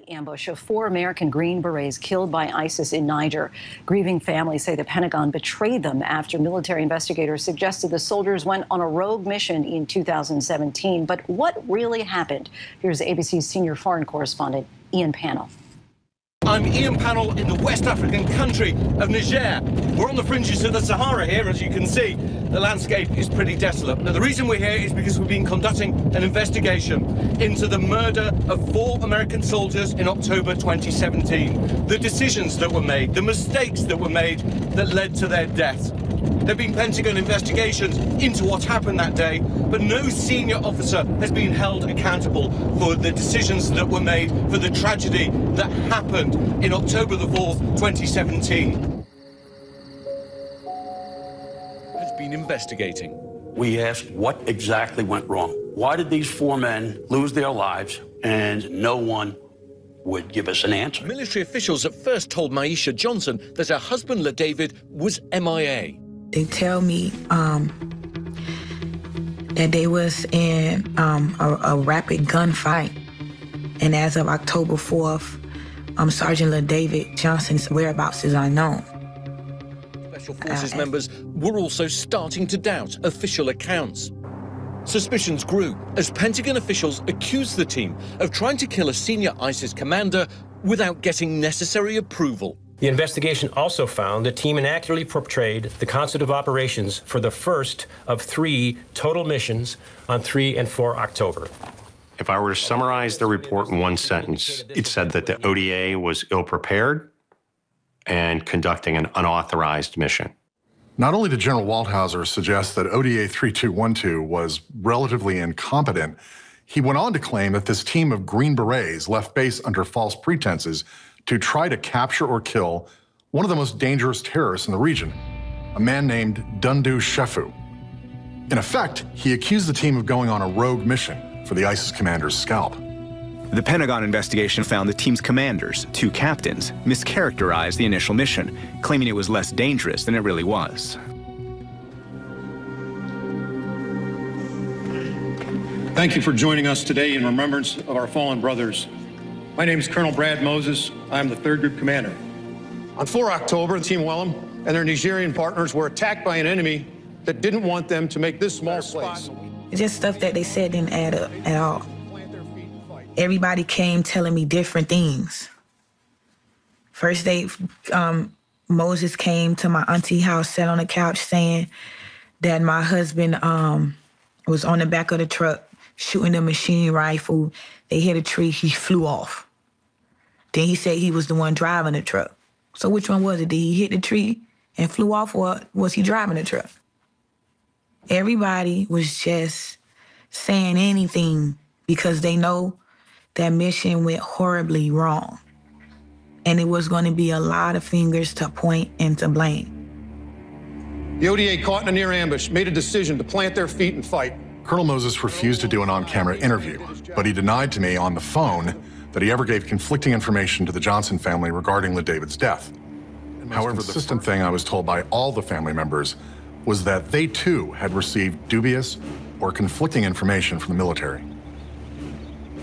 Ambush of 4 American Green Berets killed by ISIS in Niger. Grieving families say the Pentagon betrayed them after military investigators suggested the soldiers went on a rogue mission in 2017. But what really happened? Here's ABC's senior foreign correspondent, Ian Pannell. I'm Ian Pannell in the West African country of Niger. We're on the fringes of the Sahara here, as you can see. The landscape is pretty desolate. Now, the reason we're here is because we've been conducting an investigation into the murder of 4 American soldiers in October 2017. The decisions that were made, the mistakes that were made that led to their deaths. There have been Pentagon investigations into what happened that day, but no senior officer has been held accountable for the decisions that were made for the tragedy that happened in October the 4th, 2017. Has been investigating. We asked what exactly went wrong. Why did these 4 men lose their lives, and no one would give us an answer? Military officials at first told Maisha Johnson that her husband, LaDavid, was MIA. They tell me that they was in a rapid gunfight. And as of October 4th, Sergeant LaDavid Johnson's whereabouts is unknown. Special Forces members were also starting to doubt official accounts. Suspicions grew as Pentagon officials accused the team of trying to kill a senior ISIS commander without getting necessary approval. The investigation also found the team inaccurately portrayed the concept of operations for the first of 3 total missions on 3 and 4 October. If I were to summarize the report in one sentence, it said that the ODA was ill-prepared and conducting an unauthorized mission. Not only did General Waldhauser suggest that ODA 3212 was relatively incompetent, he went on to claim that this team of Green Berets left base under false pretenses to try to capture or kill one of the most dangerous terrorists in the region, a man named Dundu Shefu. In effect, he accused the team of going on a rogue mission for the ISIS commander's scalp. The Pentagon investigation found the team's commanders, 2 captains, mischaracterized the initial mission, claiming it was less dangerous than it really was. Thank you for joining us today in remembrance of our fallen brothers. My name is Colonel Brad Moses. I am the 3rd Group Commander. On 4 October, Team Wellham and their Nigerian partners were attacked by an enemy that didn't want them to make this small place. Just stuff that they said didn't add up at all. Everybody came telling me different things. First Moses came to my auntie house, sat on the couch saying that my husband was on the back of the truck shooting a machine rifle. They hit a tree, he flew off. Then he said he was the one driving the truck. So which one was it? Did he hit the tree and flew off, or was he driving the truck? Everybody was just saying anything because they know that mission went horribly wrong. And it was going to be a lot of fingers to point and to blame. The ODA, caught in a near ambush, made a decision to plant their feet and fight. Colonel Moses refused to do an on-camera interview, but he denied to me on the phone that he ever gave conflicting information to the Johnson family regarding LaDavid's death. However, the consistent thing I was told by all the family members was that they too had received dubious or conflicting information from the military.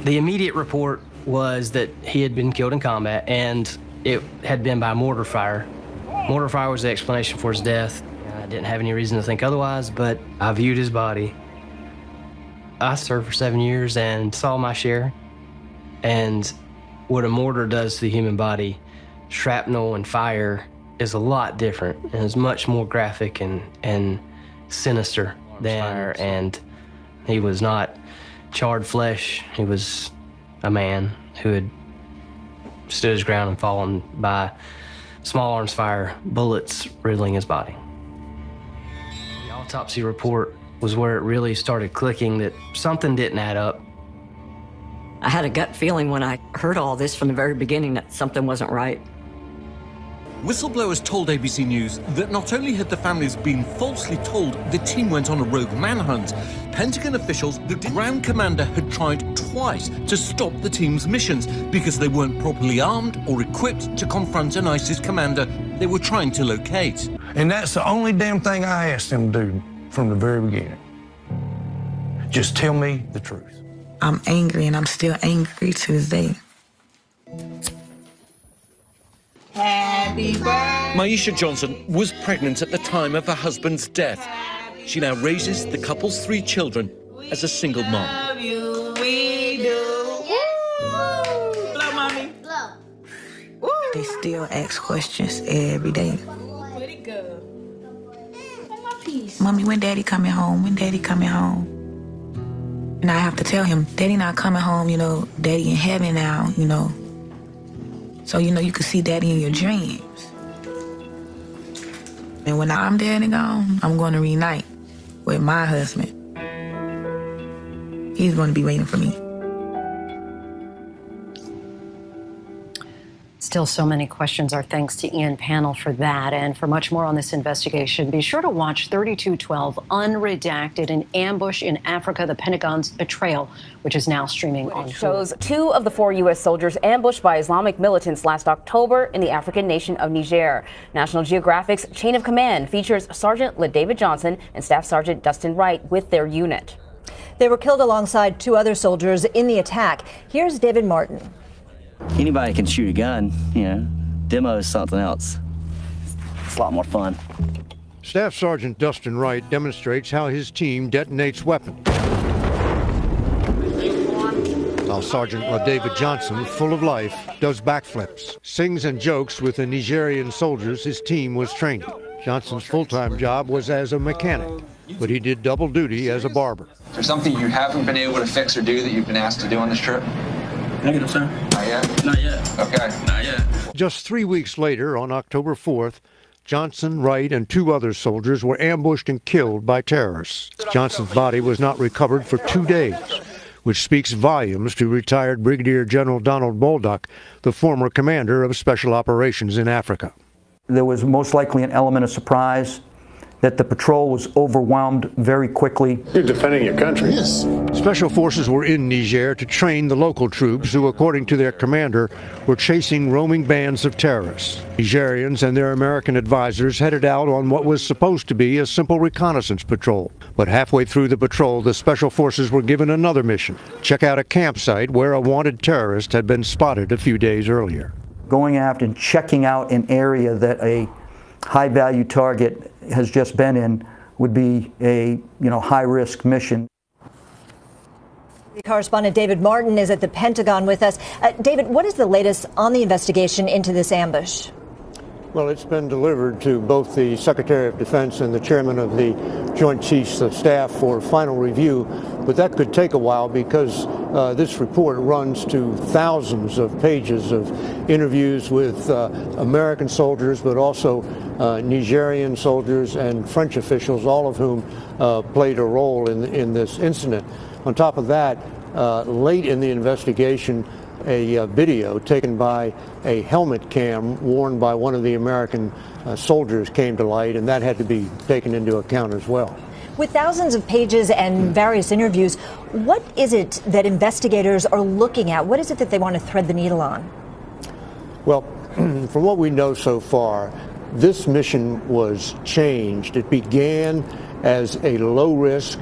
The immediate report was that he had been killed in combat, and it had been by mortar fire. Mortar fire was the explanation for his death. I didn't have any reason to think otherwise, but I viewed his body. I served for 7 years and saw my share. And what a mortar does to the human body, shrapnel and fire, is a lot different and is much more graphic and sinister than fire. And he was not charred flesh. He was a man who had stood his ground and fallen by small arms fire, bullets riddling his body. The autopsy report was where it really started clicking that something didn't add up. I had a gut feeling when I heard all this from the very beginning that something wasn't right. Whistleblowers told ABC News that not only had the families been falsely told the team went on a rogue manhunt, Pentagon officials, the ground commander had tried twice to stop the team's missions because they weren't properly armed or equipped to confront an ISIS commander they were trying to locate. And that's the only damn thing I asked them to do from the very beginning. Just tell me the truth. I'm angry, and I'm still angry to this day. Happy birthday. Maisha Johnson was pregnant at the time of her husband's death. She now raises the couple's 3 children as a single mom. Love you, we do. Woo! Love, mommy. Love. Woo! They still ask questions every day. Where'd it go? Mommy, when Daddy coming home? When Daddy coming home? And I have to tell him, Daddy not coming home, Daddy in heaven now, So, you can see Daddy in your dreams. And when I'm dead and gone, I'm going to reunite with my husband. He's going to be waiting for me. Still so many questions. Our thanks to Ian Panel for that. And for much more on this investigation, be sure to watch 3212 Unredacted, an ambush in Africa, the Pentagon's betrayal, which is now streaming on Hulu. Shows 2 of the 4 U.S. soldiers ambushed by Islamic militants last October in the African nation of Niger. National Geographic's Chain of Command features Sergeant LaDavid Johnson and Staff Sergeant Dustin Wright with their unit. They were killed alongside 2 other soldiers in the attack. Here's David Martin. Anybody can shoot a gun, Demo is something else. It's a lot more fun. Staff Sergeant Dustin Wright demonstrates how his team detonates weapons. While Sergeant LaDavid Johnson, full of life, does backflips, sings and jokes with the Nigerian soldiers his team was training. Johnson's full-time job was as a mechanic, but he did double duty as a barber. Is there something you haven't been able to fix or do that you've been asked to do on this trip? Negative, sir. Not yet? Not yet. Okay. Not yet. Just 3 weeks later, on October 4th, Johnson, Wright, and 2 other soldiers were ambushed and killed by terrorists. Johnson's body was not recovered for 2 days, which speaks volumes to retired Brigadier General Donald Bolduc, the former commander of Special Operations in Africa. There was most likely an element of surprise that the patrol was overwhelmed very quickly. You're defending your country. Yes. Special forces were in Niger to train the local troops who, according to their commander, were chasing roaming bands of terrorists. Nigerians and their American advisors headed out on what was supposed to be a simple reconnaissance patrol. But halfway through the patrol, the special forces were given another mission: check out a campsite where a wanted terrorist had been spotted a few days earlier. Going after and checking out an area that a high-value target has just been in would be a high-risk mission. Correspondent David Martin is at the Pentagon with us. David, what is the latest on the investigation into this ambush? Well, it's been delivered to both the Secretary of Defense and the Chairman of the Joint Chiefs of Staff for final review, but that could take a while because this report runs to thousands of pages of interviews with American soldiers, but also Nigerian soldiers and French officials, all of whom played a role in this incident. On top of that, late in the investigation, a video taken by a helmet cam worn by one of the American soldiers came to light, and that had to be taken into account as well. With thousands of pages and various interviews, what is it that investigators are looking at? What is it that they want to thread the needle on? Well, from what we know so far, this mission was changed. It began as a low-risk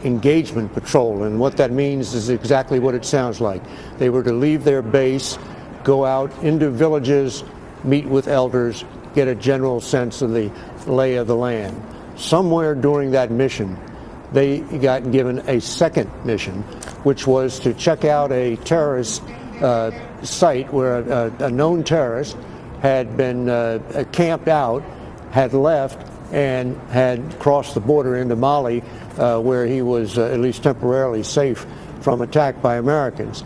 engagement patrol, and what that means is exactly what it sounds like. They were to leave their base, go out into villages, meet with elders, get a general sense of the lay of the land. Somewhere during that mission, they got given a second mission, which was to check out a terrorist site where a known terrorist had been camped out, had left, and had crossed the border into Mali, where he was at least temporarily safe from attack by Americans.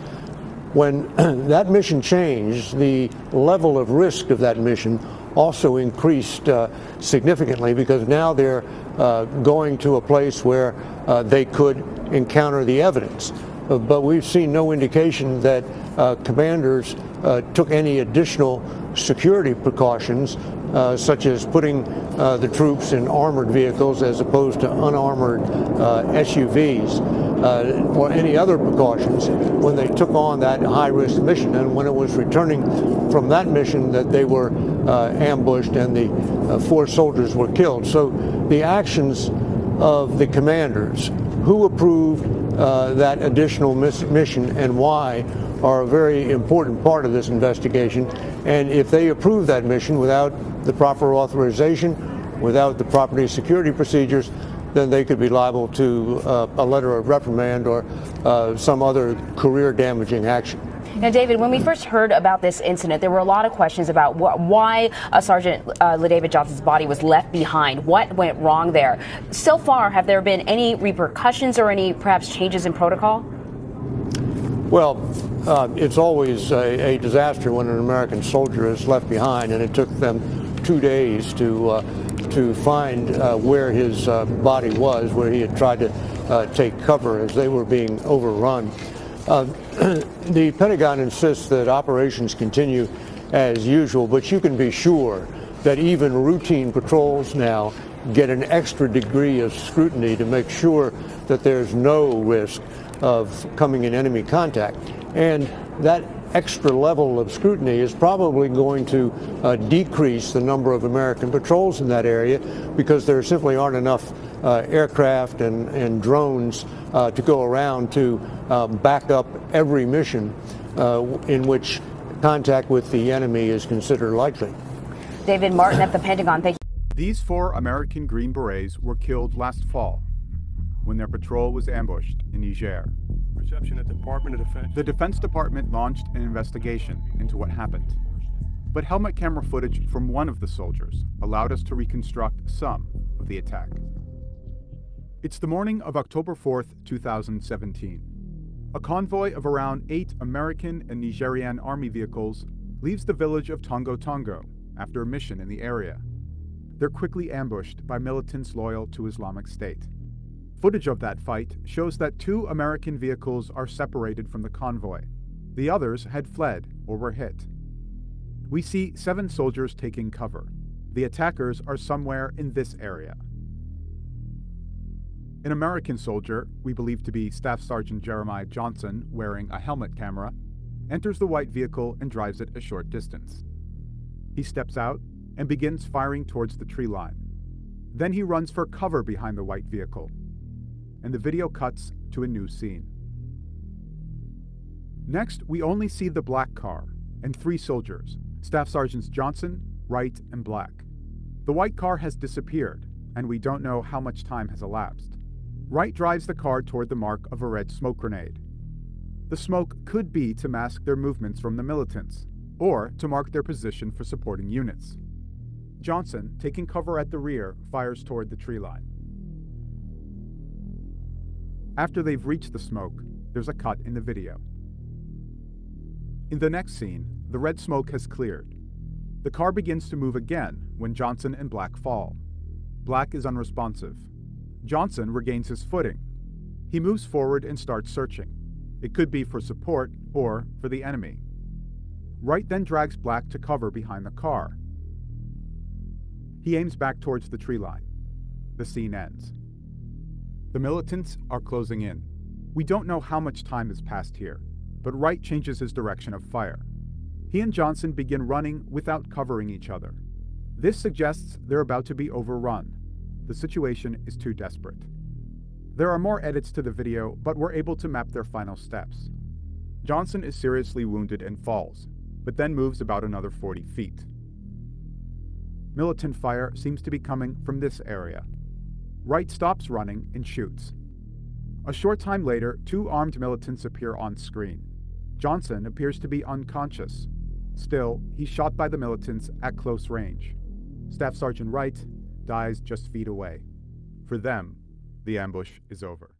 When that mission changed, the level of risk of that mission also increased significantly, because now they're going to a place where they could encounter the evidence. But we've seen no indication that commanders took any additional security precautions, such as putting the troops in armored vehicles as opposed to unarmored SUVs, or any other precautions when they took on that high-risk mission. And when it was returning from that mission that they were ambushed and the 4 soldiers were killed. So the actions of the commanders, who approved that additional mission and why are a very important part of this investigation. And if they approve that mission without the proper authorization, without the property security procedures, then they could be liable to a letter of reprimand or some other career-damaging action. Now, David, when we first heard about this incident, there were a lot of questions about why Sergeant LaDavid Johnson's body was left behind. What went wrong there? So far, have there been any repercussions or any perhaps changes in protocol? Well, it's always a disaster when an American soldier is left behind, and it took them 2 days to find where his body was, where he had tried to take cover as they were being overrun. The Pentagon insists that operations continue as usual, but you can be sure that even routine patrols now get an extra degree of scrutiny to make sure that there's no risk of coming in enemy contact. And that extra level of scrutiny is probably going to decrease the number of American patrols in that area, because there simply aren't enough aircraft and drones to go around to back up every mission in which contact with the enemy is considered likely. David Martin at the Pentagon, thank you. These 4 American Green Berets were killed last fall when their patrol was ambushed in Niger. Reception at the Department of Defense. The Defense Department launched an investigation into what happened. But helmet camera footage from one of the soldiers allowed us to reconstruct some of the attack. It's the morning of October 4th, 2017. A convoy of around 8 American and Nigerian Army vehicles leaves the village of Tongo Tongo after a mission in the area. They're quickly ambushed by militants loyal to Islamic State. Footage of that fight shows that 2 American vehicles are separated from the convoy. The others had fled or were hit. We see 7 soldiers taking cover. The attackers are somewhere in this area. An American soldier, we believe to be Staff Sergeant Jeremiah Johnson, wearing a helmet camera, enters the white vehicle and drives it a short distance. He steps out and begins firing towards the tree line. Then he runs for cover behind the white vehicle, and the video cuts to a new scene. Next, we only see the black car and 3 soldiers, Staff Sergeants Johnson, Wright, and Black. The white car has disappeared, and we don't know how much time has elapsed. Wright drives the car toward the mark of a red smoke grenade. The smoke could be to mask their movements from the militants, or to mark their position for supporting units. Johnson, taking cover at the rear, fires toward the tree line. After they've reached the smoke, there's a cut in the video. In the next scene, the red smoke has cleared. The car begins to move again when Johnson and Black fall. Black is unresponsive. Johnson regains his footing. He moves forward and starts searching. It could be for support or for the enemy. Wright then drags Black to cover behind the car. He aims back towards the tree line. The scene ends. The militants are closing in. We don't know how much time has passed here, but Wright changes his direction of fire. He and Johnson begin running without covering each other. This suggests they're about to be overrun. The situation is too desperate. There are more edits to the video, but we're able to map their final steps. Johnson is seriously wounded and falls, but then moves about another 40 feet. Militant fire seems to be coming from this area. Wright stops running and shoots. A short time later, 2 armed militants appear on screen. Johnson appears to be unconscious. Still, he's shot by the militants at close range. Staff Sergeant Wright dies just feet away. For them, the ambush is over.